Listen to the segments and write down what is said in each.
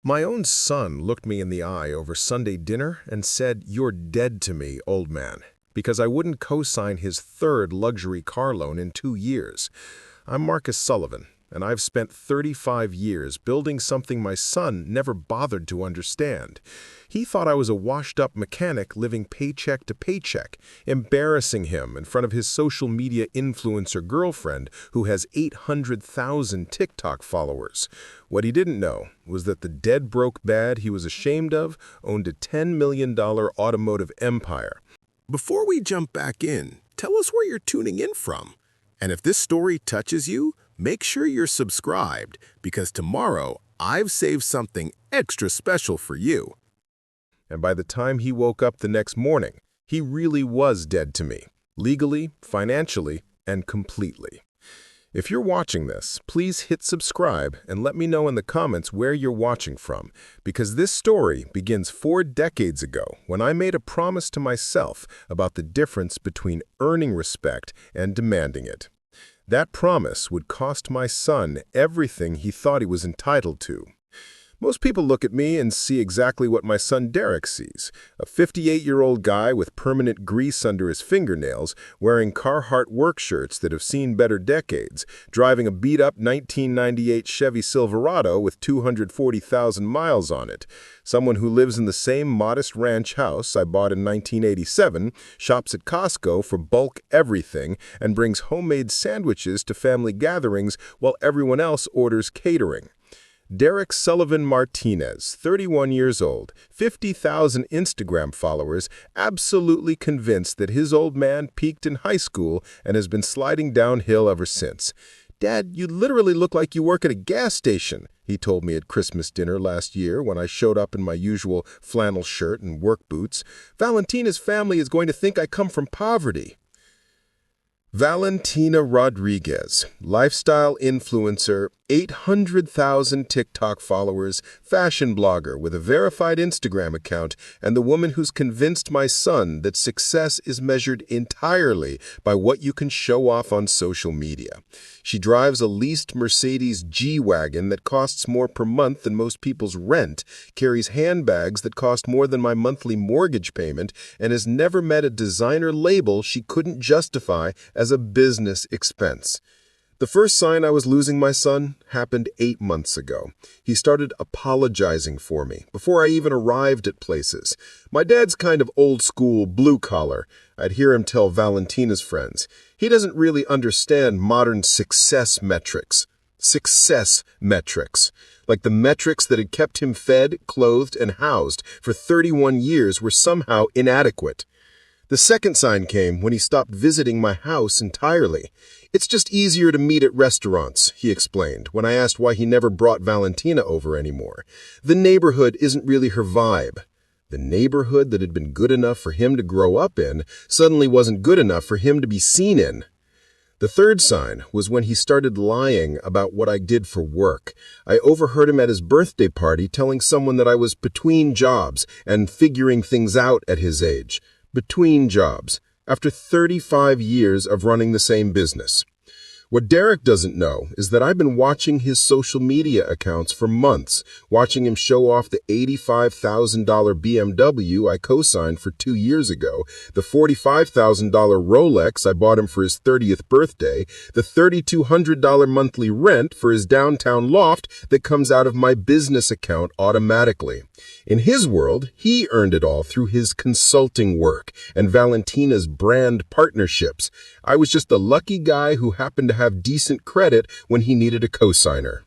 My own son looked me in the eye over Sunday dinner and said, "You're dead to me, old man," because I wouldn't co-sign his third luxury car loan in 2 years. I'm Marcus Sullivan, and I've spent 35 years building something my son never bothered to understand. He thought I was a washed-up mechanic living paycheck to paycheck, embarrassing him in front of his social media influencer girlfriend who has 800,000 TikTok followers. What he didn't know was that the dead broke bad he was ashamed of owned a $10 million automotive empire. Before we jump back in, tell us where you're tuning in from. And if this story touches you, make sure you're subscribed, because tomorrow I've saved something extra special for you. And by the time he woke up the next morning, he really was dead to me, legally, financially, and completely. If you're watching this, please hit subscribe and let me know in the comments where you're watching from, because this story begins 4 decades ago when I made a promise to myself about the difference between earning respect and demanding it. That promise would cost my son everything he thought he was entitled to. Most people look at me and see exactly what my son Derek sees, a 58-year-old guy with permanent grease under his fingernails, wearing Carhartt work shirts that have seen better decades, driving a beat-up 1998 Chevy Silverado with 240,000 miles on it. Someone who lives in the same modest ranch house I bought in 1987, shops at Costco for bulk everything, and brings homemade sandwiches to family gatherings while everyone else orders catering. Derek Sullivan Martinez, 31 years old, 50,000 Instagram followers, absolutely convinced that his old man peaked in high school and has been sliding downhill ever since. "Dad, you literally look like you work at a gas station," he told me at Christmas dinner last year when I showed up in my usual flannel shirt and work boots. "Valentina's family is going to think I come from poverty." Valentina Rodriguez, lifestyle influencer, 800,000 TikTok followers, fashion blogger with a verified Instagram account, and the woman who's convinced my son that success is measured entirely by what you can show off on social media. She drives a leased Mercedes G-Wagon that costs more per month than most people's rent, carries handbags that cost more than my monthly mortgage payment, and has never met a designer label she couldn't justify as a business expense. The first sign I was losing my son happened 8 months ago. He started apologizing for me before I even arrived at places. My dad's kind of old school, blue collar. I'd hear him tell Valentina's friends. He doesn't really understand modern success metrics. Success metrics. Like the metrics that had kept him fed, clothed, and housed for 31 years were somehow inadequate. The second sign came when he stopped visiting my house entirely. "It's just easier to meet at restaurants," he explained when I asked why he never brought Valentina over anymore. "The neighborhood isn't really her vibe." The neighborhood that had been good enough for him to grow up in suddenly wasn't good enough for him to be seen in. The third sign was when he started lying about what I did for work. I overheard him at his birthday party telling someone that I was between jobs and figuring things out at his age. Between jobs, after 35 years of running the same business. What Derek doesn't know is that I've been watching his social media accounts for months, watching him show off the $85,000 BMW I co-signed for 2 years ago, the $45,000 Rolex I bought him for his 30th birthday, the $3,200 monthly rent for his downtown loft that comes out of my business account automatically. In his world, he earned it all through his consulting work and Valentina's brand partnerships. I was just a lucky guy who happened to have decent credit when he needed a cosigner.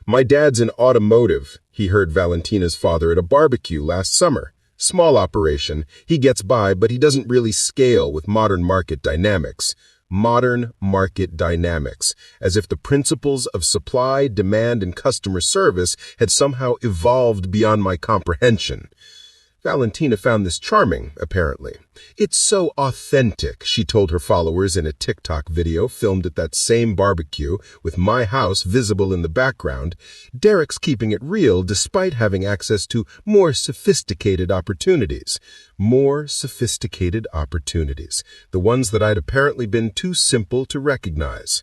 "My dad's in automotive," he heard Valentina's father at a barbecue last summer. "Small operation. He gets by, but he doesn't really scale with modern market dynamics." Modern market dynamics, as if the principles of supply, demand, and customer service had somehow evolved beyond my comprehension. Valentina found this charming, apparently. "It's so authentic," she told her followers in a TikTok video filmed at that same barbecue with my house visible in the background. "Derek's keeping it real despite having access to more sophisticated opportunities." More sophisticated opportunities, the ones that I'd apparently been too simple to recognize.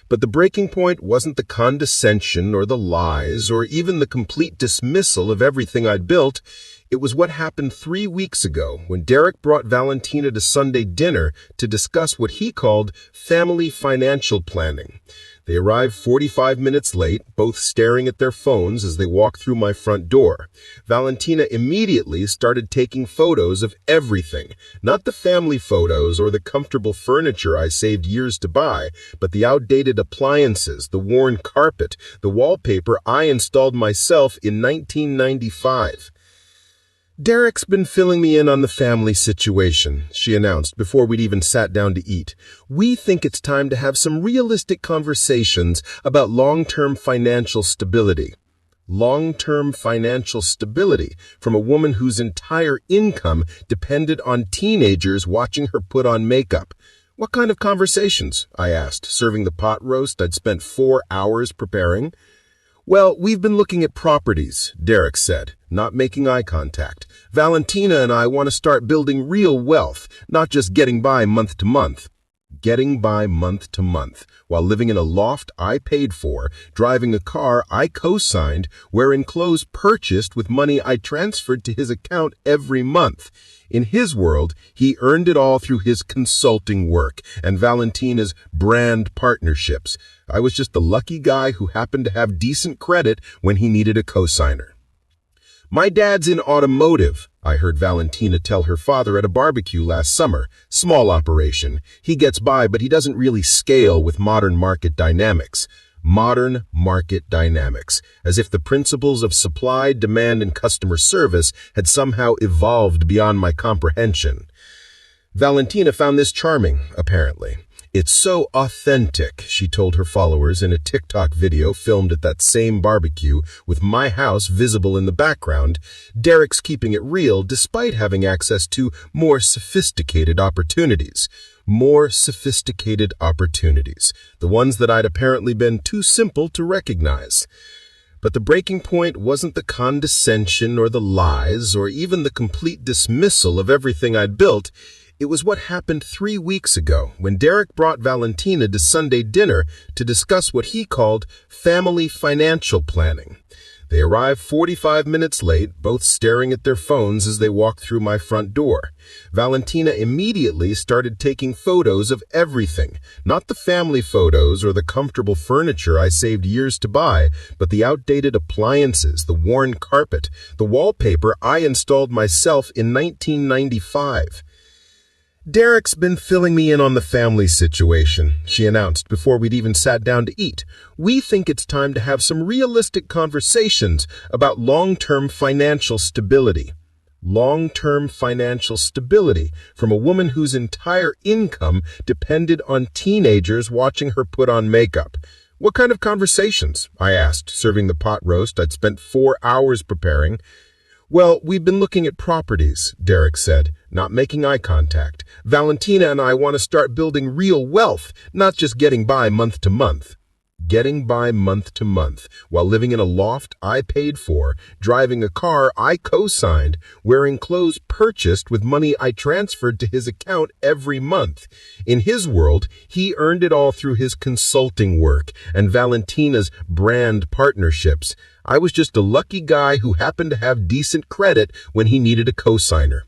But the breaking point wasn't the condescension or the lies or even the complete dismissal of everything I'd built. It was what happened 3 weeks ago when Derek brought Valentina to Sunday dinner to discuss what he called family financial planning. They arrived 45 minutes late, both staring at their phones as they walked through my front door. Valentina immediately started taking photos of everything, not the family photos or the comfortable furniture I saved years to buy, but the outdated appliances, the worn carpet, the wallpaper I installed myself in 1995. "Derek's been filling me in on the family situation," she announced before we'd even sat down to eat. "We think it's time to have some realistic conversations about long-term financial stability." Long-term financial stability from a woman whose entire income depended on teenagers watching her put on makeup. "What kind of conversations?" I asked, serving the pot roast I'd spent 4 hours preparing. "Well, we've been looking at properties," Derek said, not making eye contact. "Valentina and I want to start building real wealth, not just getting by month to month." Getting by month to month, while living in a loft I paid for, driving a car I co-signed, wearing clothes purchased with money I transferred to his account every month. In his world, he earned it all through his consulting work and Valentina's brand partnerships. I was just the lucky guy who happened to have decent credit when he needed a cosigner. "My dad's in automotive," I heard Valentina tell her father at a barbecue last summer. "Small operation. He gets by, but he doesn't really scale with modern market dynamics." Modern market dynamics, as if the principles of supply, demand, and customer service had somehow evolved beyond my comprehension. Valentina found this charming, apparently. "It's so authentic," she told her followers in a TikTok video filmed at that same barbecue with my house visible in the background. "Derek's keeping it real despite having access to more sophisticated opportunities." More sophisticated opportunities, the ones that I'd apparently been too simple to recognize. But the breaking point wasn't the condescension or the lies or even the complete dismissal of everything I'd built. It was what happened 3 weeks ago when Derek brought Valentina to Sunday dinner to discuss what he called family financial planning. They arrived 45 minutes late, both staring at their phones as they walked through my front door. Valentina immediately started taking photos of everything, not the family photos or the comfortable furniture I saved years to buy, but the outdated appliances, the worn carpet, the wallpaper I installed myself in 1995. "Derek's been filling me in on the family situation," she announced before we'd even sat down to eat. "We think it's time to have some realistic conversations about long-term financial stability." Long-term financial stability from a woman whose entire income depended on teenagers watching her put on makeup. "What kind of conversations?" I asked, serving the pot roast I'd spent 4 hours preparing. "Well, we've been looking at properties," Derek said, not making eye contact. "Valentina and I want to start building real wealth, not just getting by month to month." Getting by month to month, while living in a loft I paid for, driving a car I co-signed, wearing clothes purchased with money I transferred to his account every month. In his world, he earned it all through his consulting work and Valentina's brand partnerships. I was just a lucky guy who happened to have decent credit when he needed a cosigner.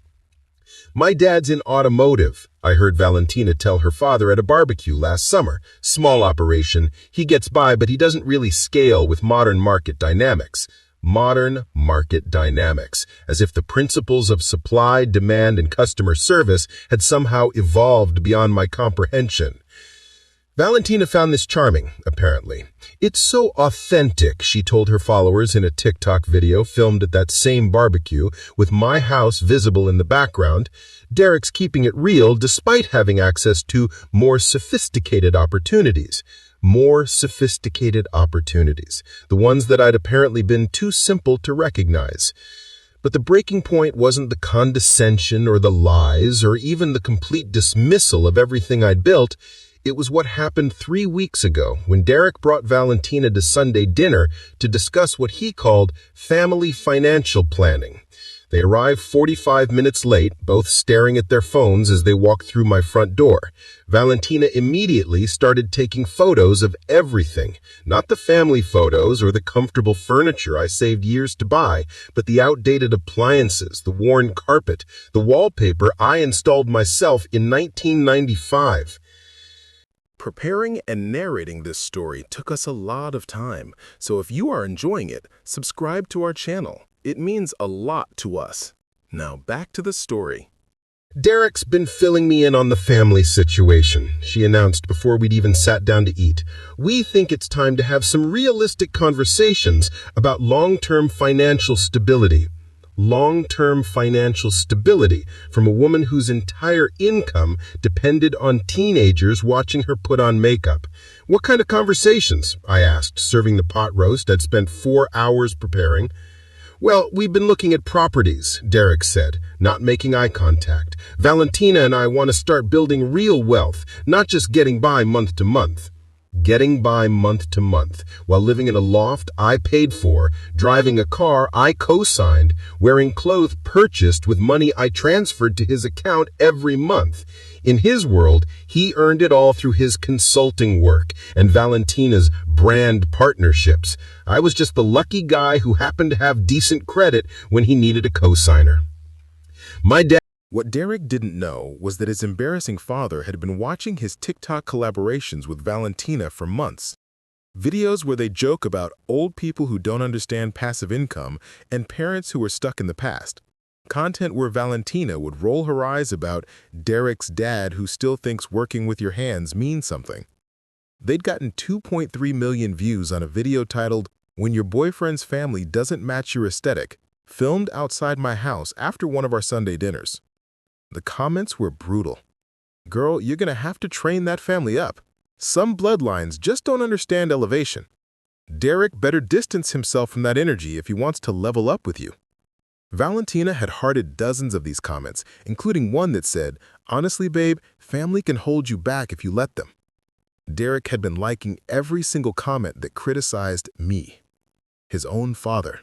"My dad's in automotive," I heard Valentina tell her father at a barbecue last summer. "Small operation. He gets by, but he doesn't really scale with modern market dynamics." Modern market dynamics, as if the principles of supply, demand, and customer service had somehow evolved beyond my comprehension. Valentina found this charming, apparently. "It's so authentic," she told her followers in a TikTok video filmed at that same barbecue with my house visible in the background. "Derek's keeping it real despite having access to more sophisticated opportunities." More sophisticated opportunities, the ones that I'd apparently been too simple to recognize. But the breaking point wasn't the condescension or the lies or even the complete dismissal of everything I'd built. It was what happened 3 weeks ago when Derek brought Valentina to Sunday dinner to discuss what he called family financial planning. They arrive 45 minutes late, both staring at their phones as they walk through my front door. Valentina immediately started taking photos of everything. Not the family photos or the comfortable furniture I saved years to buy, but the outdated appliances, the worn carpet, the wallpaper I installed myself in 1995. Preparing and narrating this story took us a lot of time, so if you are enjoying it, subscribe to our channel. It means a lot to us. Now back to the story. Derek's been filling me in on the family situation, she announced before we'd even sat down to eat. We think it's time to have some realistic conversations about long-term financial stability. Long-term financial stability from a woman whose entire income depended on teenagers watching her put on makeup. What kind of conversations? I asked, serving the pot roast I'd spent 4 hours preparing. Well, we've been looking at properties, Derek said, not making eye contact. Valentina and I want to start building real wealth, not just getting by month to month. Getting by month to month, while living in a loft I paid for, driving a car I co-signed, wearing clothes purchased with money I transferred to his account every month. In his world, he earned it all through his consulting work and Valentina's brand partnerships. I was just the lucky guy who happened to have decent credit when he needed a co-signer. What Derek didn't know was that his embarrassing father had been watching his TikTok collaborations with Valentina for months. Videos where they joke about old people who don't understand passive income and parents who are stuck in the past. Content where Valentina would roll her eyes about Derek's dad who still thinks working with your hands means something. They'd gotten 2.3 million views on a video titled, "When Your Boyfriend's Family Doesn't Match Your Aesthetic," filmed outside my house after one of our Sunday dinners. The comments were brutal. "Girl, you're gonna have to train that family up. Some bloodlines just don't understand elevation. Derek better distance himself from that energy if he wants to level up with you." Valentina had hearted dozens of these comments, including one that said, "Honestly, babe, family can hold you back if you let them." Derek had been liking every single comment that criticized me, his own father.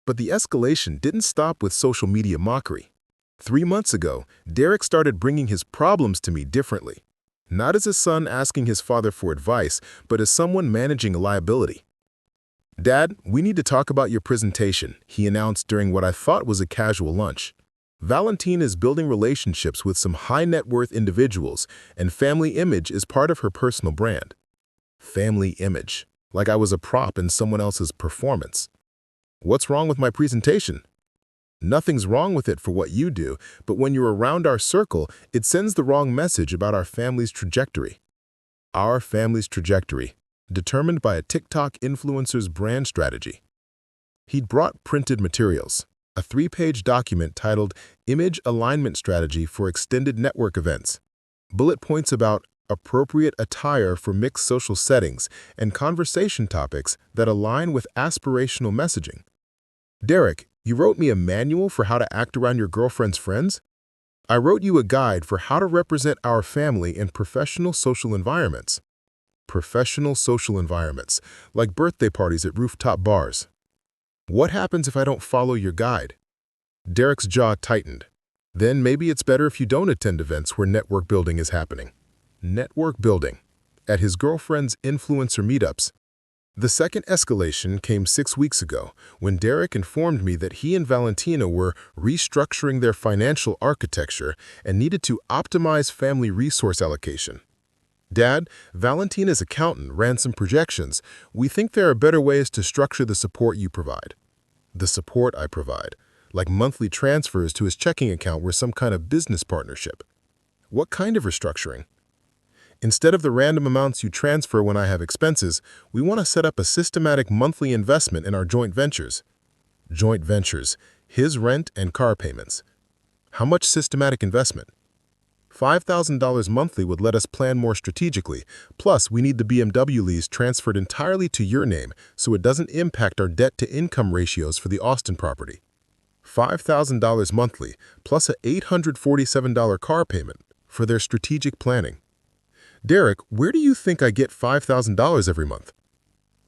But the escalation didn't stop with social media mockery. 3 months ago, Derek started bringing his problems to me differently. Not as a son asking his father for advice, but as someone managing a liability. "Dad, we need to talk about your presentation," he announced during what I thought was a casual lunch. Valentina is building relationships with some high-net-worth individuals, and family image is part of her personal brand. Family image, like I was a prop in someone else's performance. What's wrong with my presentation? Nothing's wrong with it for what you do, but when you're around our circle, it sends the wrong message about our family's trajectory. Our family's trajectory, determined by a TikTok influencer's brand strategy. He'd brought printed materials, a 3-page document titled Image Alignment Strategy for Extended Network Events, bullet points about appropriate attire for mixed social settings, and conversation topics that align with aspirational messaging. "Derek, you wrote me a manual for how to act around your girlfriend's friends? I wrote you a guide for how to represent our family in professional social environments." Professional social environments, like birthday parties at rooftop bars. What happens if I don't follow your guide? Derek's jaw tightened. Then maybe it's better if you don't attend events where network building is happening. Network building. At his girlfriend's influencer meetups. The second escalation came 6 weeks ago when Derek informed me that he and Valentina were restructuring their financial architecture and needed to optimize family resource allocation. "Dad, Valentina's accountant ran some projections. We think there are better ways to structure the support you provide." The support I provide, like monthly transfers to his checking account were some kind of business partnership. What kind of restructuring? Instead of the random amounts you transfer when I have expenses, we want to set up a systematic monthly investment in our joint ventures. Joint ventures, his rent and car payments. How much systematic investment? $5,000 monthly would let us plan more strategically. Plus, we need the BMW lease transferred entirely to your name so it doesn't impact our debt-to-income ratios for the Austin property. $5,000 monthly, plus a $847 car payment for their strategic planning. "Derek, where do you think I get $5,000 every month?"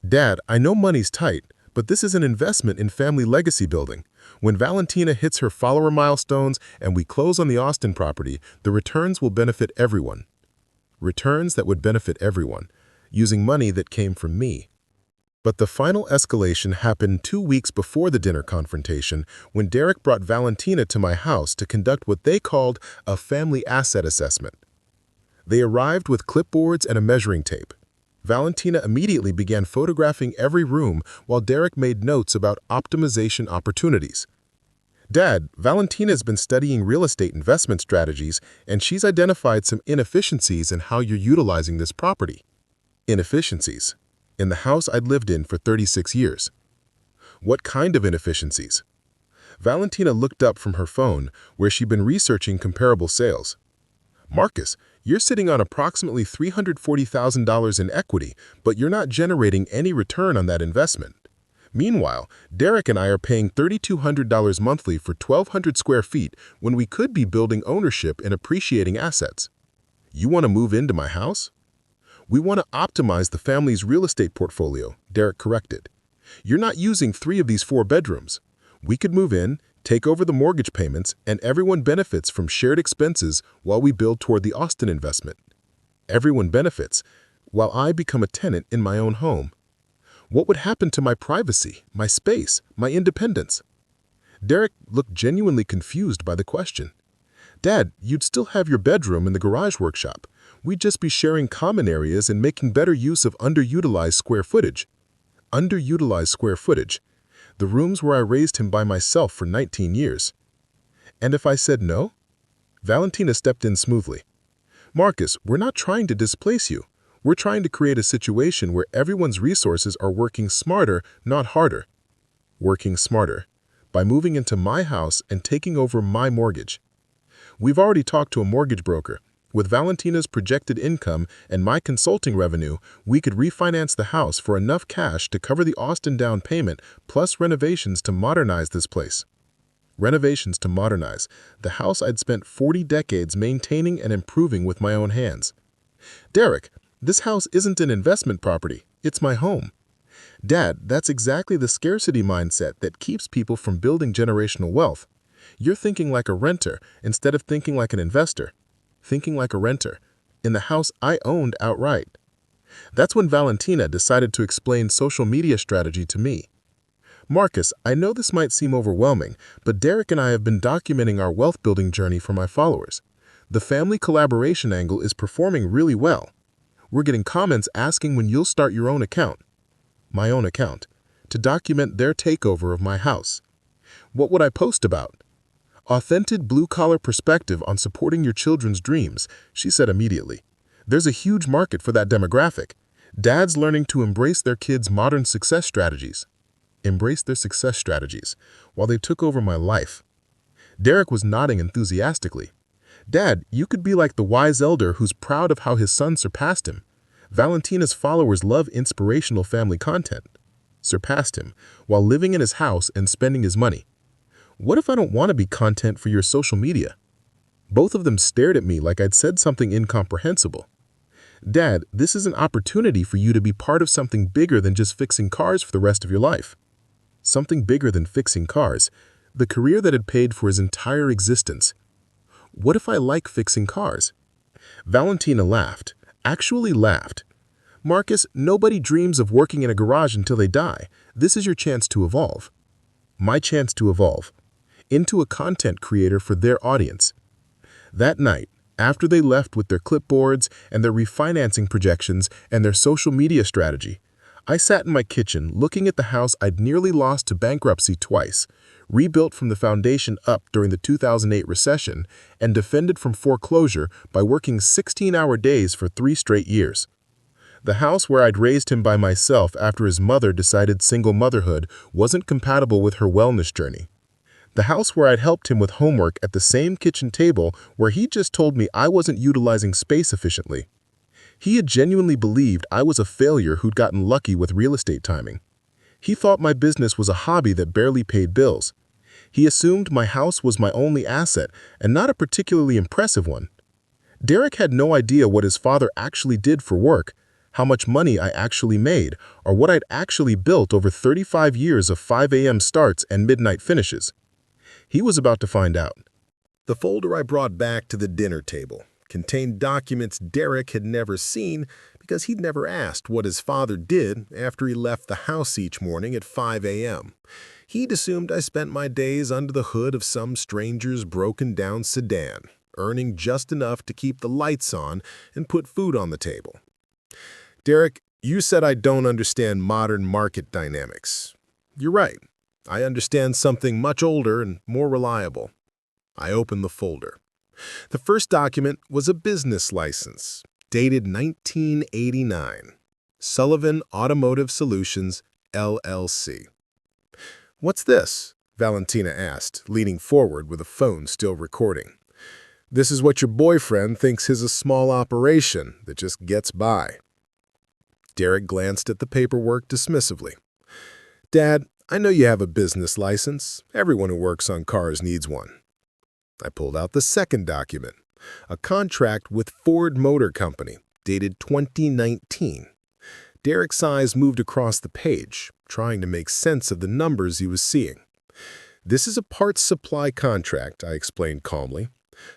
"Dad, I know money's tight, but this is an investment in family legacy building. When Valentina hits her follower milestones and we close on the Austin property, the returns will benefit everyone. Returns that would benefit everyone, using money that came from me. But the final escalation happened 2 weeks before the dinner confrontation when Derek brought Valentina to my house to conduct what they called a family asset assessment. They arrived with clipboards and a measuring tape. Valentina immediately began photographing every room while Derek made notes about optimization opportunities. Dad, Valentina's been studying real estate investment strategies, and she's identified some inefficiencies in how you're utilizing this property. Inefficiencies? In the house I'd lived in for 36 years. What kind of inefficiencies? Valentina looked up from her phone, where she'd been researching comparable sales. Marcus, you're sitting on approximately $340,000 in equity, but you're not generating any return on that investment. Meanwhile, Derek and I are paying $3,200 monthly for 1,200 square feet when we could be building ownership and appreciating assets. You want to move into my house? We want to optimize the family's real estate portfolio, Derek corrected. You're not using 3 of these 4 bedrooms. We could move in, take over the mortgage payments, and everyone benefits from shared expenses while we build toward the Austin investment. Everyone benefits, while I become a tenant in my own home. What would happen to my privacy, my space, my independence? Derek looked genuinely confused by the question. Dad, you'd still have your bedroom in the garage workshop. We'd just be sharing common areas and making better use of underutilized square footage. Underutilized square footage. The rooms where I raised him by myself for 19 years. And if I said no? Valentina stepped in smoothly. Marcus, we're not trying to displace you. We're trying to create a situation where everyone's resources are working smarter, not harder. Working smarter. By moving into my house and taking over my mortgage. We've already talked to a mortgage broker. With Valentina's projected income and my consulting revenue, we could refinance the house for enough cash to cover the Austin down payment plus renovations to modernize this place. Renovations to modernize the house I'd spent 40 decades maintaining and improving with my own hands. Derek, this house isn't an investment property, it's my home. Dad, that's exactly the scarcity mindset that keeps people from building generational wealth. You're thinking like a renter instead of thinking like an investor. Thinking like a renter, in the house I owned outright. That's when Valentina decided to explain social media strategy to me. Marcus, I know this might seem overwhelming, but Derek and I have been documenting our wealth-building journey for my followers. The family collaboration angle is performing really well. We're getting comments asking when you'll start your own account. My own account, to document their takeover of my house. What would I post about? Authentic blue-collar perspective on supporting your children's dreams, she said immediately. There's a huge market for that demographic. Dads learning to embrace their kids' modern success strategies. Embrace their success strategies, while they took over my life. Derek was nodding enthusiastically. Dad, you could be like the wise elder who's proud of how his son surpassed him. Valentina's followers love inspirational family content. Surpassed him, while living in his house and spending his money. What if I don't want to be content for your social media? Both of them stared at me like I'd said something incomprehensible. Dad, this is an opportunity for you to be part of something bigger than just fixing cars for the rest of your life. Something bigger than fixing cars, the career that had paid for his entire existence. What if I like fixing cars? Valentina laughed, actually laughed. Marcus, nobody dreams of working in a garage until they die. This is your chance to evolve. My chance to evolve. Into a content creator for their audience. That night, after they left with their clipboards and their refinancing projections and their social media strategy, I sat in my kitchen looking at the house I'd nearly lost to bankruptcy twice, rebuilt from the foundation up during the 2008 recession, and defended from foreclosure by working 16-hour days for 3 straight years. The house where I'd raised him by myself after his mother decided single motherhood wasn't compatible with her wellness journey. The house where I'd helped him with homework at the same kitchen table where he just told me I wasn't utilizing space efficiently. He had genuinely believed I was a failure who'd gotten lucky with real estate timing. He thought my business was a hobby that barely paid bills. He assumed my house was my only asset and not a particularly impressive one. Derek had no idea what his father actually did for work, how much money I actually made, or what I'd actually built over 35 years of 5 a.m. starts and midnight finishes. He was about to find out. The folder I brought back to the dinner table contained documents Derek had never seen because he'd never asked what his father did after he left the house each morning at 5 a.m. He'd assumed I spent my days under the hood of some stranger's broken-down sedan, earning just enough to keep the lights on and put food on the table. Derek, you said I don't understand modern market dynamics. You're right. I understand something much older and more reliable. I opened the folder. The first document was a business license, dated 1989. Sullivan Automotive Solutions, LLC. "What's this?" Valentina asked, leaning forward with a phone still recording. "This is what your boyfriend thinks is a small operation that just gets by." Derek glanced at the paperwork dismissively. "Dad, I know you have a business license. Everyone who works on cars needs one." I pulled out the second document, a contract with Ford Motor Company, dated 2019. Derek's eyes moved across the page, trying to make sense of the numbers he was seeing. "This is a parts supply contract," I explained calmly.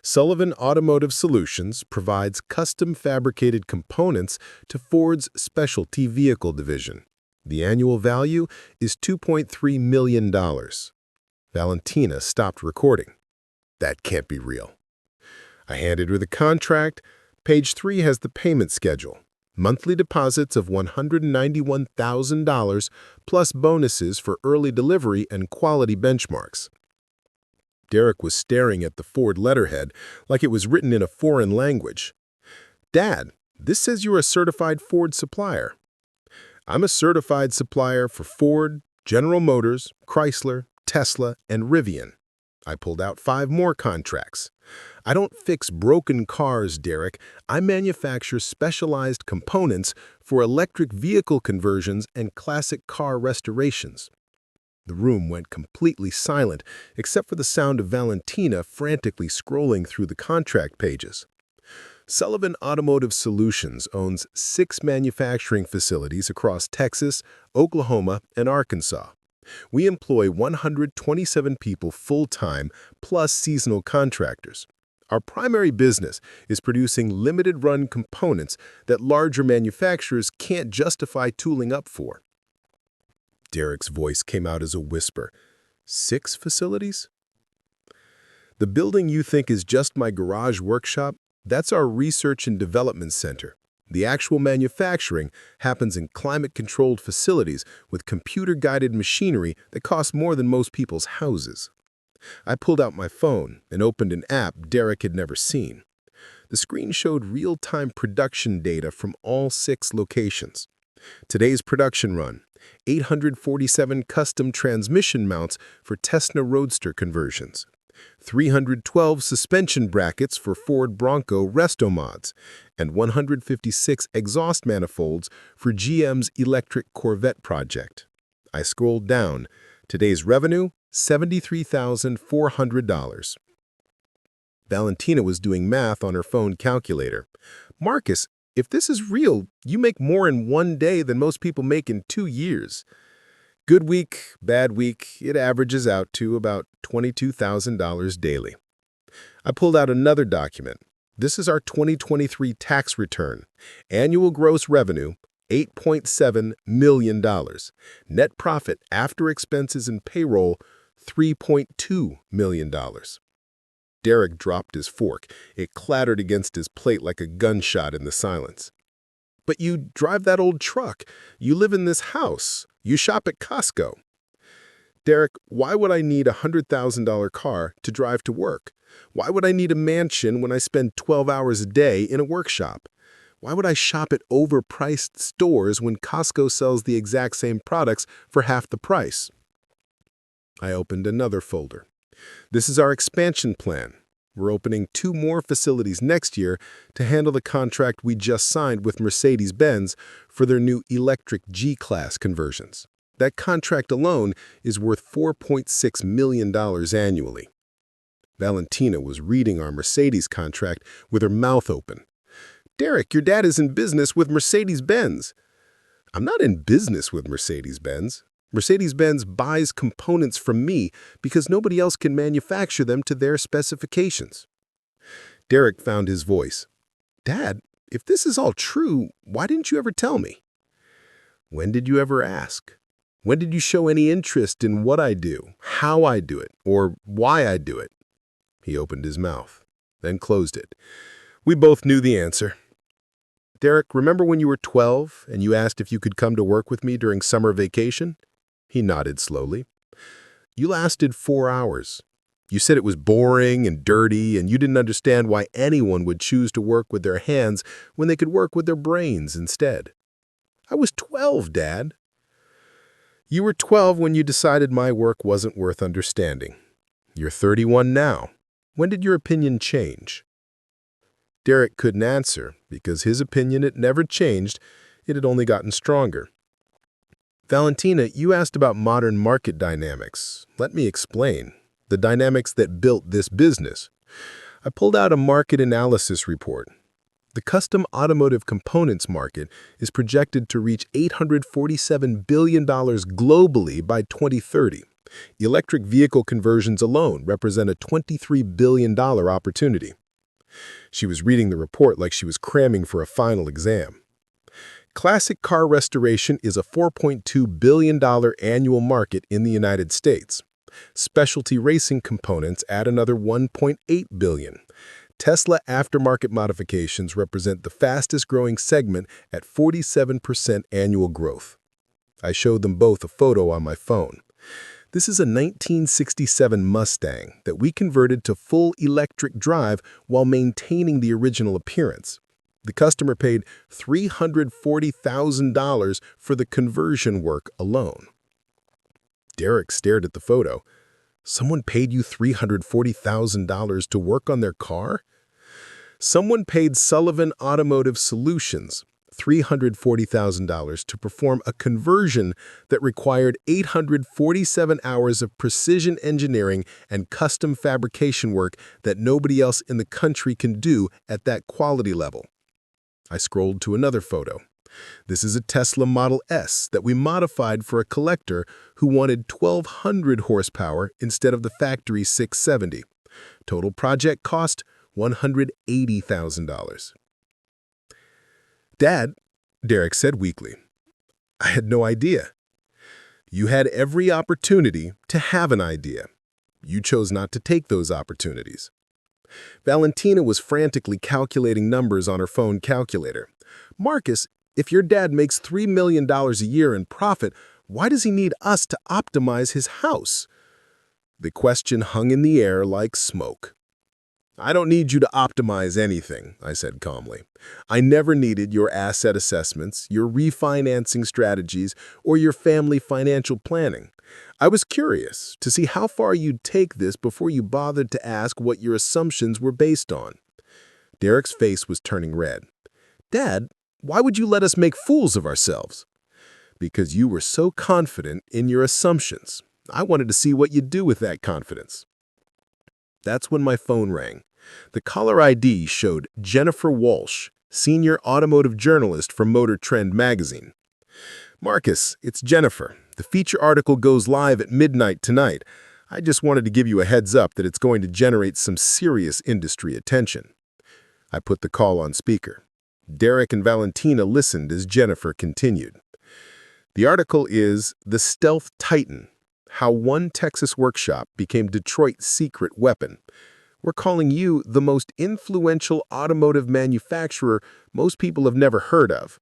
"Sullivan Automotive Solutions provides custom fabricated components to Ford's specialty vehicle division. The annual value is $2.3 million. Valentina stopped recording. "That can't be real." I handed her the contract. Page 3 has the payment schedule. Monthly deposits of $191,000 plus bonuses for early delivery and quality benchmarks. Derek was staring at the Ford letterhead like it was written in a foreign language. "Dad, this says you're a certified Ford supplier." "I'm a certified supplier for Ford, General Motors, Chrysler, Tesla, and Rivian." I pulled out 5 more contracts. "I don't fix broken cars, Derek. I manufacture specialized components for electric vehicle conversions and classic car restorations." The room went completely silent, except for the sound of Valentina frantically scrolling through the contract pages. Sullivan Automotive Solutions owns 6 manufacturing facilities across Texas, Oklahoma, and Arkansas. We employ 127 people full-time, plus seasonal contractors. Our primary business is producing limited-run components that larger manufacturers can't justify tooling up for. Derek's voice came out as a whisper. 6 facilities? "The building you think is just my garage workshop, that's our research and development center. The actual manufacturing happens in climate-controlled facilities with computer-guided machinery that costs more than most people's houses." I pulled out my phone and opened an app Derek had never seen. The screen showed real-time production data from all 6 locations. Today's production run: 847 custom transmission mounts for Tesla Roadster conversions, 312 suspension brackets for Ford Bronco resto mods, and 156 exhaust manifolds for GM's electric Corvette project. I scrolled down. Today's revenue: $73,400. Valentina was doing math on her phone calculator. "Marcus, if this is real, you make more in one day than most people make in 2 years. Good week, bad week, it averages out to about $22,000 daily." I pulled out another document. This is our 2023 tax return. Annual gross revenue: $8.7 million. Net profit after expenses and payroll: $3.2 million. Derek dropped his fork. It clattered against his plate like a gunshot in the silence. "But you drive that old truck. You live in this house. You shop at Costco." "Derek, why would I need a $100,000 car to drive to work? Why would I need a mansion when I spend 12 hours a day in a workshop? Why would I shop at overpriced stores when Costco sells the exact same products for half the price?" I opened another folder. This is our expansion plan. We're opening 2 more facilities next year to handle the contract we just signed with Mercedes-Benz for their new electric G-Class conversions. That contract alone is worth $4.6 million annually. Valentina was reading our Mercedes contract with her mouth open. "Derek, your dad is in business with Mercedes-Benz." "I'm not in business with Mercedes-Benz. Mercedes-Benz buys components from me because nobody else can manufacture them to their specifications. Derek found his voice. Dad, if this is all true, why didn't you ever tell me? When did you ever ask? When did you show any interest in what I do, how I do it, or why I do it? He opened his mouth, then closed it. We both knew the answer. Derek, remember when you were 12 and you asked if you could come to work with me during summer vacation? He nodded slowly. You lasted 4 hours. You said it was boring and dirty, and you didn't understand why anyone would choose to work with their hands when they could work with their brains instead. I was 12, Dad. You were 12 when you decided my work wasn't worth understanding. You're 31 now. When did your opinion change? Derek couldn't answer because his opinion had never changed, it had only gotten stronger. Valentina, you asked about modern market dynamics. Let me explain. The dynamics that built this business. I pulled out a market analysis report. The custom automotive components market is projected to reach $847 billion globally by 2030. Electric vehicle conversions alone represent a $23 billion opportunity. She was reading the report like she was cramming for a final exam. Classic car restoration is a $4.2 billion annual market in the United States. Specialty racing components add another $1.8 billion. Tesla aftermarket modifications represent the fastest-growing segment at 47% annual growth. I showed them both a photo on my phone. This is a 1967 Mustang that we converted to full electric drive while maintaining the original appearance. The customer paid $340,000 for the conversion work alone. Derek stared at the photo. Someone paid you $340,000 to work on their car? Someone paid Sullivan Automotive Solutions $340,000 to perform a conversion that required 847 hours of precision engineering and custom fabrication work that nobody else in the country can do at that quality level. I scrolled to another photo. This is a Tesla Model S that we modified for a collector who wanted 1,200 horsepower instead of the factory 670. Total project cost, $180,000. Dad, Derek said weakly, I had no idea. You had every opportunity to have an idea. You chose not to take those opportunities. Valentina was frantically calculating numbers on her phone calculator. Marcus, if your dad makes $3 million a year in profit, why does he need us to optimize his house? The question hung in the air like smoke. I don't need you to optimize anything, I said calmly. I never needed your asset assessments, your refinancing strategies, or your family financial planning. I was curious to see how far you'd take this before you bothered to ask what your assumptions were based on. Derek's face was turning red. Dad, why would you let us make fools of ourselves? Because you were so confident in your assumptions. I wanted to see what you'd do with that confidence. That's when my phone rang. The caller ID showed Jennifer Walsh, senior automotive journalist from Motor Trend magazine. Marcus, it's Jennifer. The feature article goes live at midnight tonight. I just wanted to give you a heads up that it's going to generate some serious industry attention. I put the call on speaker. Derek and Valentina listened as Jennifer continued. The article is The Stealth Titan, How One Texas Workshop Became Detroit's Secret Weapon. We're calling you the most influential automotive manufacturer most people have never heard of.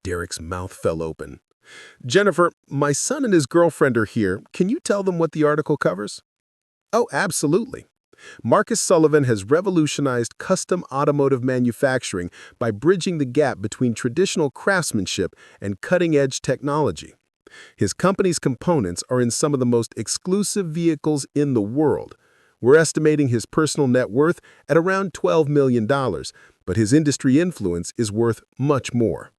Derek's mouth fell open. Jennifer, my son and his girlfriend are here. Can you tell them what the article covers? Oh, absolutely. Marcus Sullivan has revolutionized custom automotive manufacturing by bridging the gap between traditional craftsmanship and cutting-edge technology. His company's components are in some of the most exclusive vehicles in the world. We're estimating his personal net worth at around $12 million, but his industry influence is worth much more.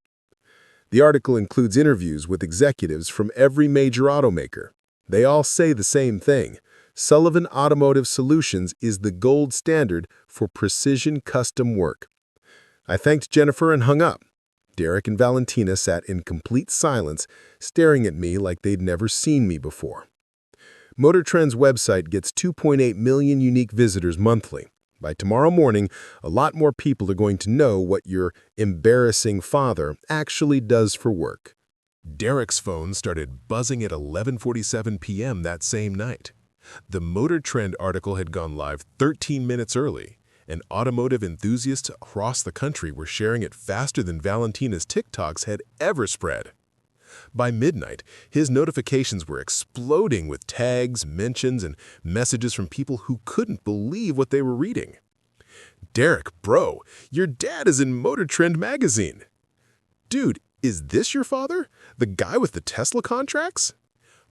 The article includes interviews with executives from every major automaker. They all say the same thing. Sullivan Automotive Solutions is the gold standard for precision custom work. I thanked Jennifer and hung up. Derek and Valentina sat in complete silence, staring at me like they'd never seen me before. Motor Trend's website gets 2.8 million unique visitors monthly. By tomorrow morning, a lot more people are going to know what your embarrassing father actually does for work. Derek's phone started buzzing at 11:47 p.m. that same night. The Motor Trend article had gone live 13 minutes early, and automotive enthusiasts across the country were sharing it faster than Valentina's TikToks had ever spread. By midnight, his notifications were exploding with tags, mentions, and messages from people who couldn't believe what they were reading. "Derek, bro, your dad is in Motor Trend magazine." "Dude, is this your father? The guy with the Tesla contracts?"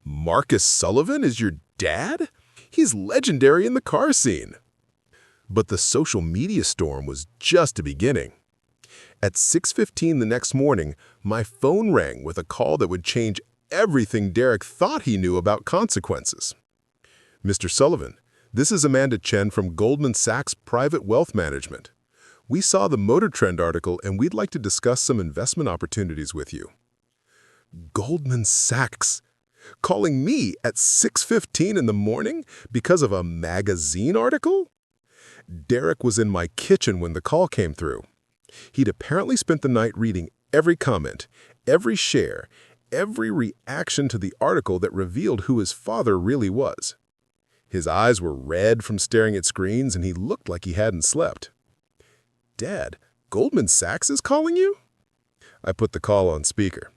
"Marcus Sullivan is your dad? He's legendary in the car scene." But the social media storm was just beginning. At 6:15 the next morning, my phone rang with a call that would change everything Derek thought he knew about consequences. "Mr. Sullivan, this is Amanda Chen from Goldman Sachs Private Wealth Management. We saw the Motor Trend article and we'd like to discuss some investment opportunities with you." Goldman Sachs? Calling me at 6:15 in the morning because of a magazine article? Derek was in my kitchen when the call came through. He'd apparently spent the night reading every comment, every share, every reaction to the article that revealed who his father really was. His eyes were red from staring at screens, and he looked like he hadn't slept. "Dad, Goldman Sachs is calling you?" I put the call on speaker.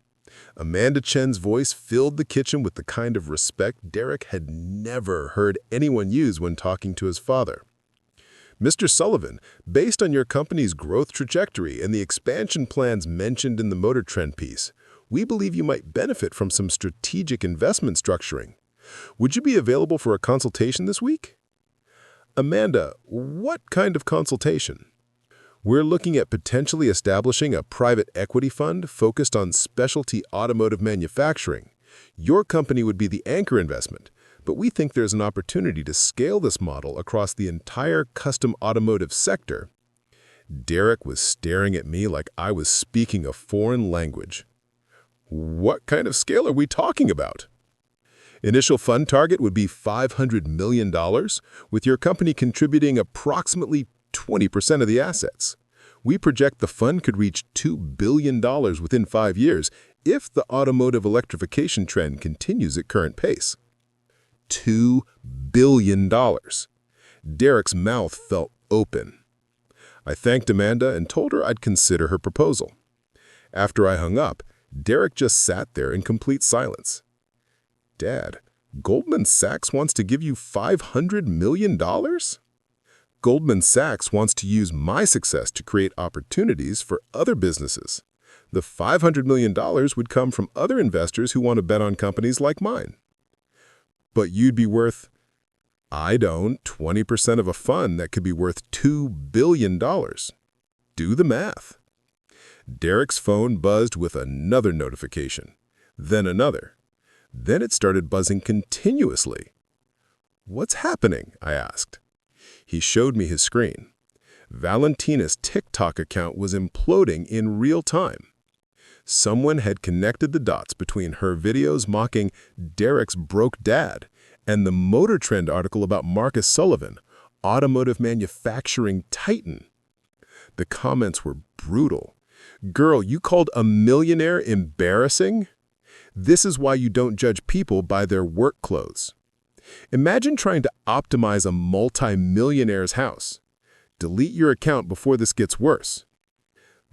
Amanda Chen's voice filled the kitchen with the kind of respect Derek had never heard anyone use when talking to his father. "Mr. Sullivan, based on your company's growth trajectory and the expansion plans mentioned in the Motor Trend piece, we believe you might benefit from some strategic investment structuring. Would you be available for a consultation this week?" "Amanda, what kind of consultation?" "We're looking at potentially establishing a private equity fund focused on specialty automotive manufacturing. Your company would be the anchor investment, but we think there's an opportunity to scale this model across the entire custom automotive sector." Derek was staring at me like I was speaking a foreign language. "What kind of scale are we talking about?" "Initial fund target would be $500 million, with your company contributing approximately 20% of the assets. We project the fund could reach $2 billion within 5 years if the automotive electrification trend continues at current pace." $2 billion. Derek's mouth fell open. I thanked Amanda and told her I'd consider her proposal. After I hung up, Derek just sat there in complete silence. "Dad, Goldman Sachs wants to give you $500 million? Goldman Sachs wants to use my success to create opportunities for other businesses. The $500 million would come from other investors who want to bet on companies like mine." "But you'd be worth—" "I'd own 20% of a fund that could be worth $2 billion. Do the math." Derek's phone buzzed with another notification, then another. Then it started buzzing continuously. "What's happening?" I asked. He showed me his screen. Valentina's TikTok account was imploding in real time. Someone had connected the dots between her videos mocking Derek's broke dad and the Motor Trend article about Marcus Sullivan, automotive manufacturing titan. The comments were brutal. "Girl, you called a millionaire embarrassing? This is why you don't judge people by their work clothes. Imagine trying to optimize a multi-millionaire's house. Delete your account before this gets worse."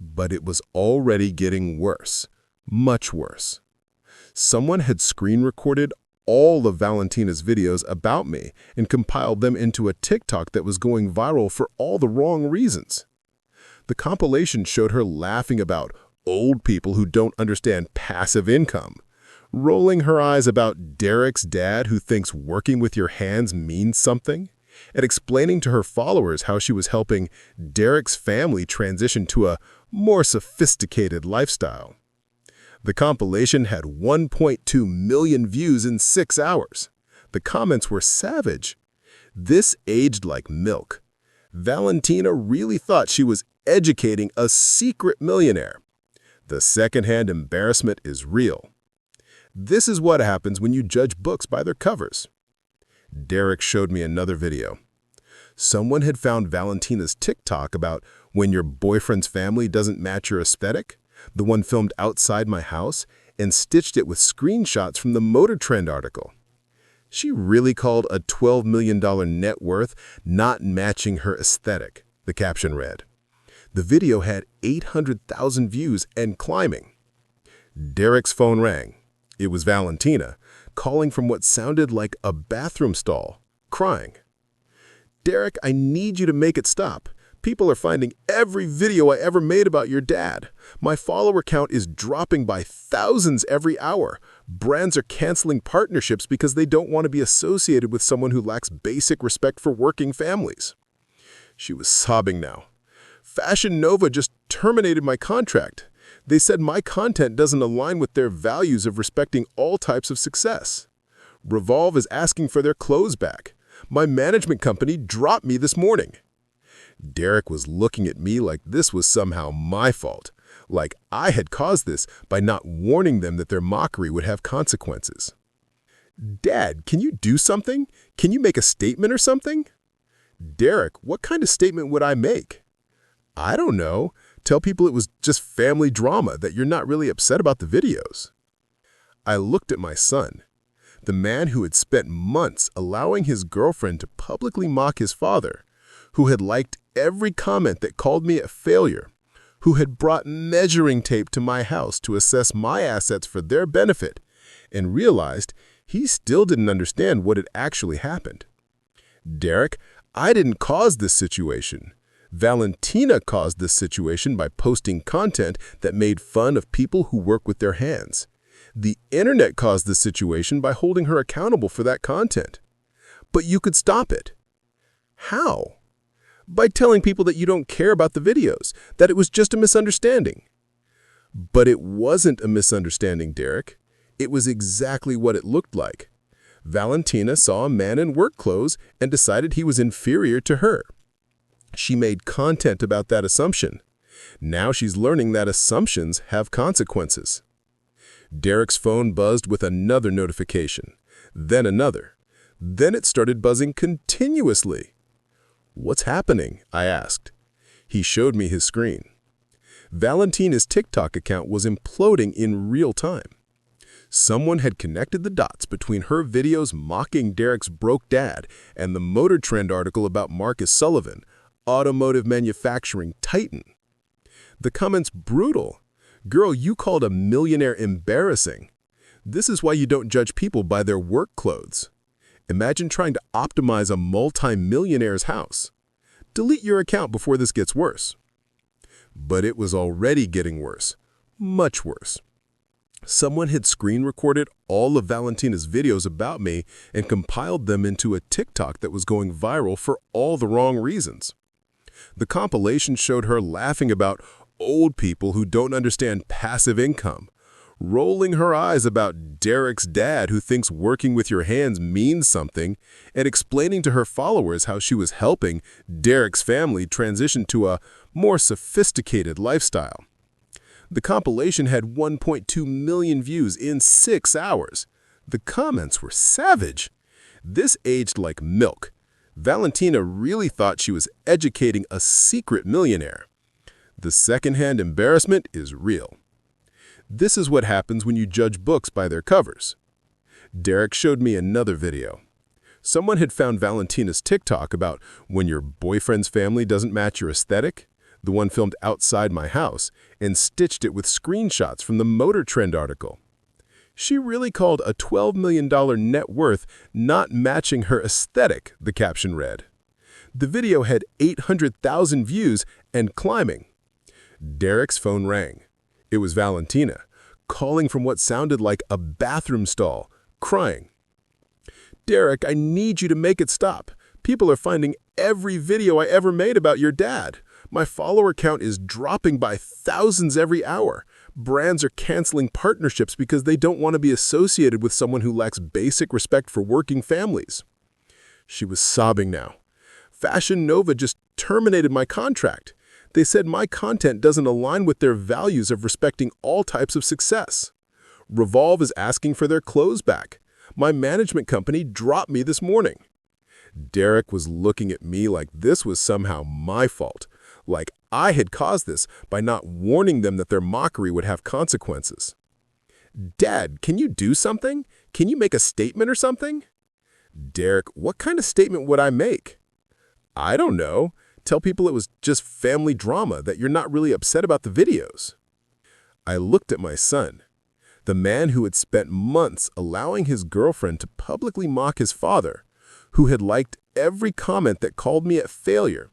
But it was already getting worse, much worse. Someone had screen recorded all of Valentina's videos about me and compiled them into a TikTok that was going viral for all the wrong reasons. The compilation showed her laughing about old people who don't understand passive income, rolling her eyes about Derek's dad who thinks working with your hands means something, and explaining to her followers how she was helping Derek's family transition to a more sophisticated lifestyle. The compilation had 1.2 million views in 6 hours. The comments were savage. This aged like milk. Valentina really thought she was educating a secret millionaire. The secondhand embarrassment is real. This is what happens when you judge books by their covers. Derek showed me another video. Someone had found Valentina's TikTok about when your boyfriend's family doesn't match your aesthetic, the one filmed outside my house, and stitched it with screenshots from the Motor Trend article. She really called a $12 million net worth not matching her aesthetic, the caption read. The video had 800,000 views and climbing. Derek's phone rang. It was Valentina, calling from what sounded like a bathroom stall, crying. "Derek, I need you to make it stop. People are finding every video I ever made about your dad. My follower count is dropping by thousands every hour. Brands are canceling partnerships because they don't want to be associated with someone who lacks basic respect for working families." She was sobbing now. "Fashion Nova just terminated my contract. They said my content doesn't align with their values of respecting all types of success. Revolve is asking for their clothes back. My management company dropped me this morning." Derek was looking at me like this was somehow my fault, like I had caused this by not warning them that their mockery would have consequences. "Dad, can you do something? Can you make a statement or something?" "Derek, what kind of statement would I make?" "I don't know. Tell people it was just family drama, that you're not really upset about the videos." I looked at my son, the man who had spent months allowing his girlfriend to publicly mock his father, who had liked every comment that called me a failure, who had brought measuring tape to my house to assess my assets for their benefit, and realized he still didn't understand what had actually happened. "Derek, I didn't cause this situation. Valentina caused this situation by posting content that made fun of people who work with their hands. The internet caused this situation by holding her accountable for that content. But you could stop it." "How?" "By telling people that you don't care about the videos, that it was just a misunderstanding." "But it wasn't a misunderstanding, Derek. It was exactly what it looked like. Valentina saw a man in work clothes and decided he was inferior to her. She made content about that assumption. Now she's learning that assumptions have consequences." Derek's phone buzzed with another notification, then another. Then it started buzzing continuously. "What's happening?" I asked. He showed me his screen. Valentina's TikTok account was imploding in real time. Someone had connected the dots between her videos mocking Derek's broke dad and the Motor Trend article about Marcus Sullivan, automotive manufacturing titan. The comments brutal. "Girl, you called a millionaire embarrassing. This is why you don't judge people by their work clothes. Imagine trying to optimize a multi-millionaire's house. Delete your account before this gets worse." But it was already getting worse, much worse. Someone had screen recorded all of Valentina's videos about me and compiled them into a TikTok that was going viral for all the wrong reasons. The compilation showed her laughing about old people who don't understand passive income, rolling her eyes about Derek's dad who thinks working with your hands means something, and explaining to her followers how she was helping Derek's family transition to a more sophisticated lifestyle. The compilation had 1.2 million views in 6 hours. The comments were savage. This aged like milk. Valentina really thought she was educating a secret millionaire. The secondhand embarrassment is real. This is what happens when you judge books by their covers. Derek showed me another video. Someone had found Valentina's TikTok about when your boyfriend's family doesn't match your aesthetic, the one filmed outside my house, and stitched it with screenshots from the Motor Trend article. She really called a $12 million net worth not matching her aesthetic, the caption read. The video had 800,000 views and climbing. Derek's phone rang. It was Valentina, calling from what sounded like a bathroom stall, crying. "Derek, I need you to make it stop. People are finding every video I ever made about your dad. My follower count is dropping by thousands every hour. Brands are canceling partnerships because they don't want to be associated with someone who lacks basic respect for working families." She was sobbing now. "Fashion Nova just terminated my contract. They said my content doesn't align with their values of respecting all types of success. Revolve is asking for their clothes back. My management company dropped me this morning. Derek was looking at me like this was somehow my fault, like I had caused this by not warning them that their mockery would have consequences. Dad, can you do something? Can you make a statement or something? Derek, what kind of statement would I make? I don't know. Tell people it was just family drama, that you're not really upset about the videos. I looked at my son, the man who had spent months allowing his girlfriend to publicly mock his father, who had liked every comment that called me a failure,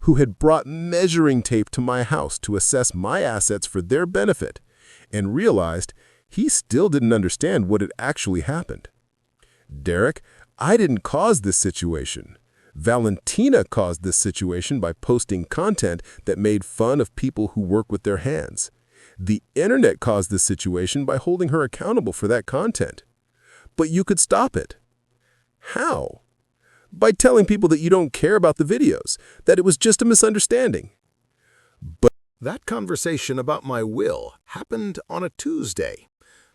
who had brought measuring tape to my house to assess my assets for their benefit, and realized he still didn't understand what had actually happened. Derek, I didn't cause this situation. Valentina caused this situation by posting content that made fun of people who work with their hands. The internet caused this situation by holding her accountable for that content. But you could stop it. How? By telling people that you don't care about the videos, that it was just a misunderstanding. But that conversation about my will happened on a Tuesday.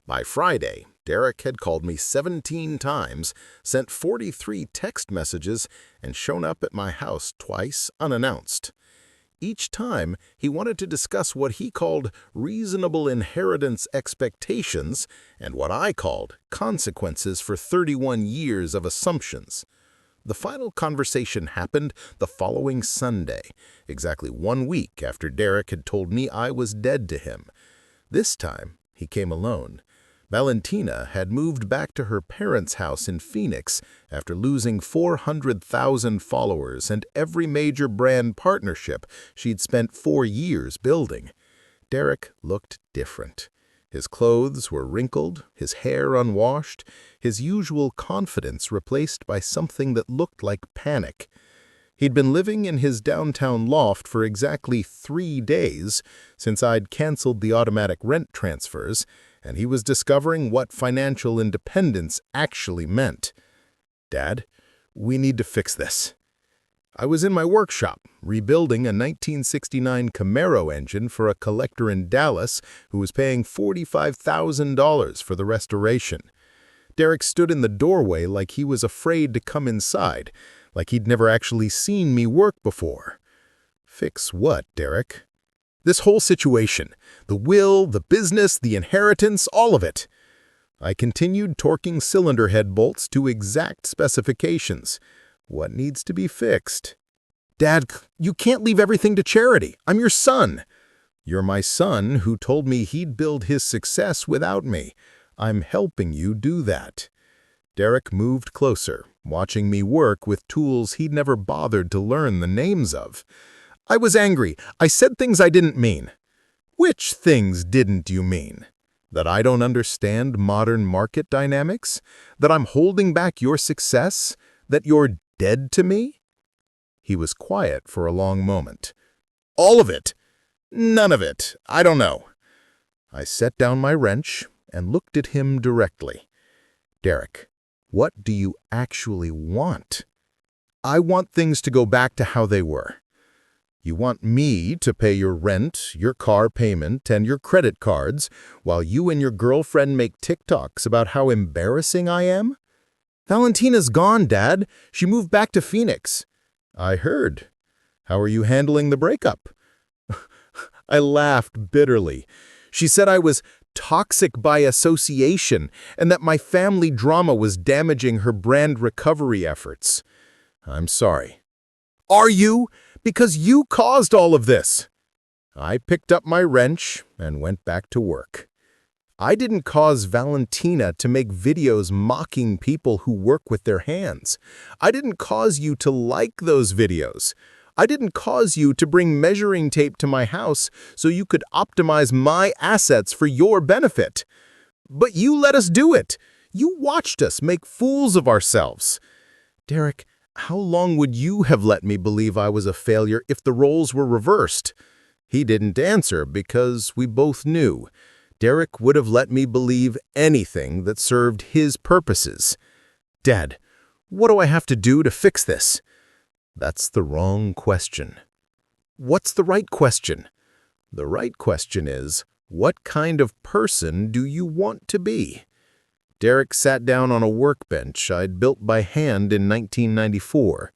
By Friday, Derek had called me 17 times, sent 43 text messages, and shown up at my house twice unannounced. Each time, he wanted to discuss what he called reasonable inheritance expectations and what I called consequences for 31 years of assumptions. The final conversation happened the following Sunday, exactly 1 week after Derek had told me I was dead to him. This time, he came alone. Valentina had moved back to her parents' house in Phoenix after losing 400,000 followers and every major brand partnership she'd spent 4 years building. Derek looked different. His clothes were wrinkled, his hair unwashed, his usual confidence replaced by something that looked like panic. He'd been living in his downtown loft for exactly 3 days since I'd canceled the automatic rent transfers, and he was discovering what financial independence actually meant. Dad, we need to fix this. I was in my workshop, rebuilding a 1969 Camaro engine for a collector in Dallas who was paying $45,000 for the restoration. Derek stood in the doorway like he was afraid to come inside, like he'd never actually seen me work before. Fix what, Derek? This whole situation, the will, the business, the inheritance, all of it. I continued torquing cylinder head bolts to exact specifications. What needs to be fixed? Dad, you can't leave everything to charity. I'm your son. You're my son who told me he'd build his success without me. I'm helping you do that. Derek moved closer, watching me work with tools he'd never bothered to learn the names of. I was angry. I said things I didn't mean. Which things didn't you mean? That I don't understand modern market dynamics? That I'm holding back your success? That you're dead to me? He was quiet for a long moment. All of it. None of it. I don't know. I set down my wrench and looked at him directly. Derek, what do you actually want? I want things to go back to how they were. You want me to pay your rent, your car payment, and your credit cards, while you and your girlfriend make TikToks about how embarrassing I am? Valentina's gone, Dad. She moved back to Phoenix. I heard. How are you handling the breakup? I laughed bitterly. She said I was toxic by association and that my family drama was damaging her brand recovery efforts. I'm sorry. Are you? Because you caused all of this. I picked up my wrench and went back to work. I didn't cause Valentina to make videos mocking people who work with their hands. I didn't cause you to like those videos. I didn't cause you to bring measuring tape to my house so you could optimize my assets for your benefit. But you let us do it. You watched us make fools of ourselves. Derek, how long would you have let me believe I was a failure if the roles were reversed? He didn't answer because we both knew. Derek would have let me believe anything that served his purposes. Dad, what do I have to do to fix this? That's the wrong question. What's the right question? The right question is, what kind of person do you want to be? Derek sat down on a workbench I'd built by hand in 1994.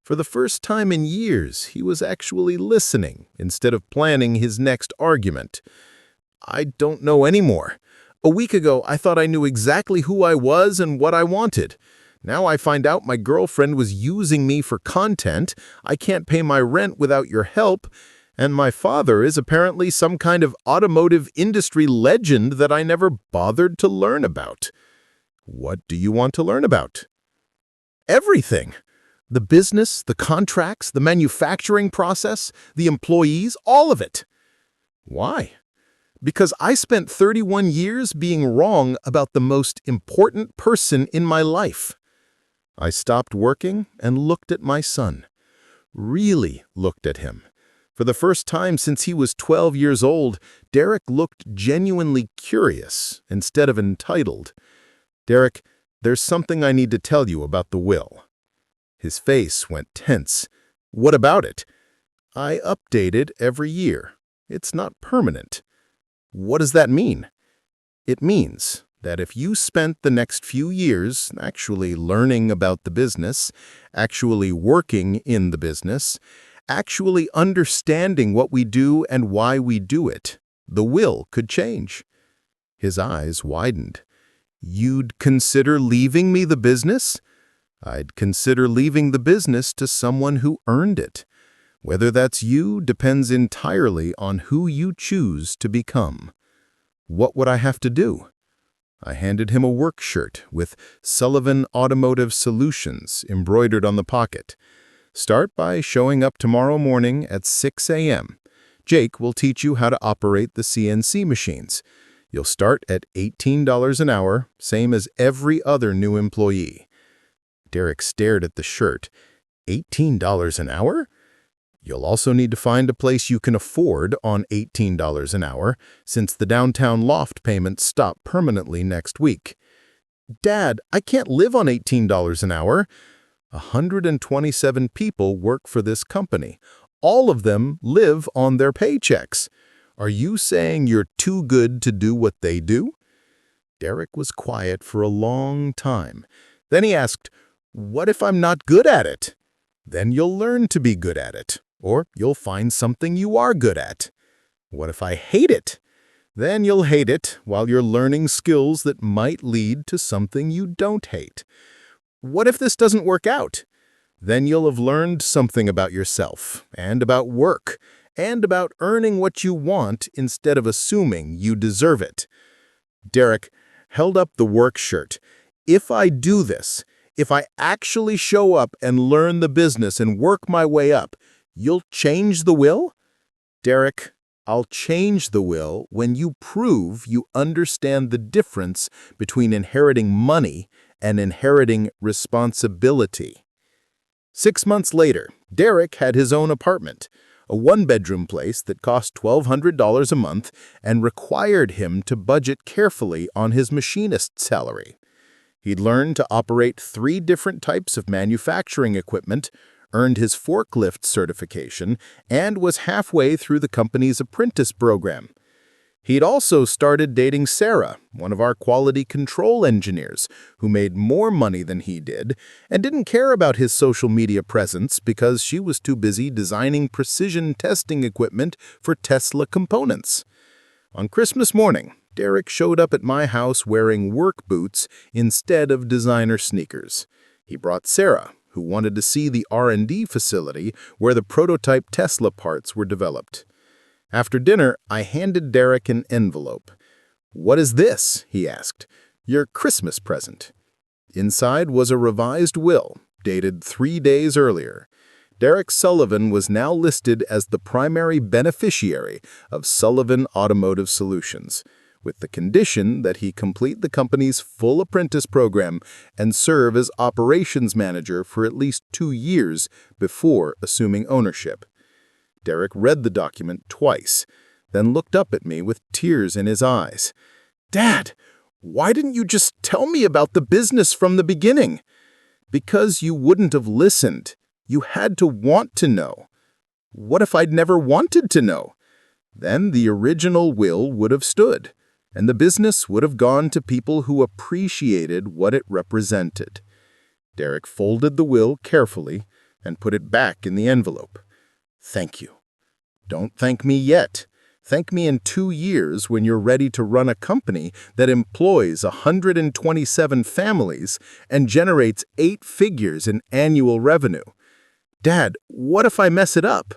For the first time in years, he was actually listening instead of planning his next argument. I don't know anymore. A week ago, I thought I knew exactly who I was and what I wanted. Now I find out my girlfriend was using me for content, I can't pay my rent without your help, and my father is apparently some kind of automotive industry legend that I never bothered to learn about. What do you want to learn about? Everything. The business, the contracts, the manufacturing process, the employees, all of it. Why? Because I spent 31 years being wrong about the most important person in my life. I stopped working and looked at my son. Really looked at him. For the first time since he was 12 years old, Derek looked genuinely curious instead of entitled. Derek, there's something I need to tell you about the will. His face went tense. What about it? I update it every year. It's not permanent. What does that mean? It means that if you spent the next few years actually learning about the business, actually working in the business, actually understanding what we do and why we do it, the will could change. His eyes widened. You'd consider leaving me the business? I'd consider leaving the business to someone who earned it. Whether that's you depends entirely on who you choose to become. What would I have to do? I handed him a work shirt with Sullivan Automotive Solutions embroidered on the pocket. Start by showing up tomorrow morning at 6 a.m. Jake will teach you how to operate the CNC machines. You'll start at $18 an hour, same as every other new employee. Derek stared at the shirt. $18 an hour? You'll also need to find a place you can afford on $18 an hour, since the downtown loft payments stop permanently next week. Dad, I can't live on $18 an hour. 127 people work for this company. All of them live on their paychecks. Are you saying you're too good to do what they do? Derek was quiet for a long time. Then he asked, what if I'm not good at it? Then you'll learn to be good at it, or you'll find something you are good at. What if I hate it? Then you'll hate it while you're learning skills that might lead to something you don't hate. What if this doesn't work out? Then you'll have learned something about yourself, and about work, and about earning what you want instead of assuming you deserve it. Derek held up the work shirt. If I do this, if I actually show up and learn the business and work my way up, you'll change the will? Derek, I'll change the will when you prove you understand the difference between inheriting money and inheriting responsibility. 6 months later, Derek had his own apartment, a one-bedroom place that cost $1,200 a month and required him to budget carefully on his machinist salary. He'd learned to operate 3 different types of manufacturing equipment, earned his forklift certification, and was halfway through the company's apprentice program. He'd also started dating Sarah, one of our quality control engineers, who made more money than he did and didn't care about his social media presence because she was too busy designing precision testing equipment for Tesla components. On Christmas morning, Derek showed up at my house wearing work boots instead of designer sneakers. He brought Sarah, who wanted to see the R&D facility where the prototype Tesla parts were developed. After dinner, I handed Derek an envelope. "What is this?" he asked. "Your Christmas present." Inside was a revised will, dated 3 days earlier. Derek Sullivan was now listed as the primary beneficiary of Sullivan Automotive Solutions, with the condition that he complete the company's full apprentice program and serve as operations manager for at least 2 years before assuming ownership. Derek read the document twice, then looked up at me with tears in his eyes. "Dad, why didn't you just tell me about the business from the beginning?" "Because you wouldn't have listened. You had to want to know." What if I'd never wanted to know? Then the original will would have stood, and the business would have gone to people who appreciated what it represented. Derek folded the will carefully and put it back in the envelope. Thank you. Don't thank me yet. Thank me in 2 years when you're ready to run a company that employs 127 families and generates 8 figures in annual revenue. Dad, what if I mess it up?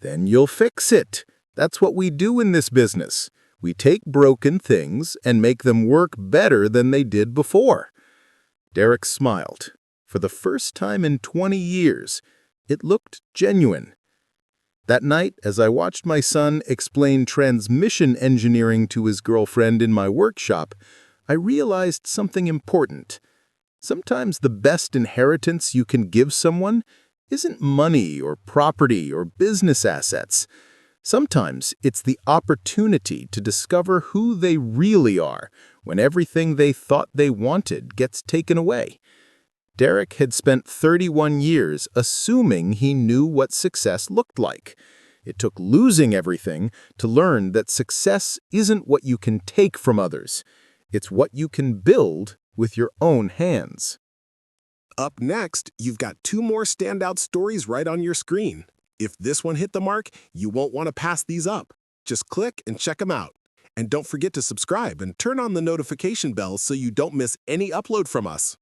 Then you'll fix it. That's what we do in this business. We take broken things and make them work better than they did before. Derek smiled. For the first time in 20 years, it looked genuine. That night, as I watched my son explain transmission engineering to his girlfriend in my workshop, I realized something important. Sometimes the best inheritance you can give someone isn't money or property or business assets. Sometimes it's the opportunity to discover who they really are when everything they thought they wanted gets taken away. Derek had spent 31 years assuming he knew what success looked like. It took losing everything to learn that success isn't what you can take from others. It's what you can build with your own hands. Up next, you've got 2 more standout stories right on your screen. If this one hit the mark, you won't want to pass these up. Just click and check them out. And don't forget to subscribe and turn on the notification bell so you don't miss any upload from us.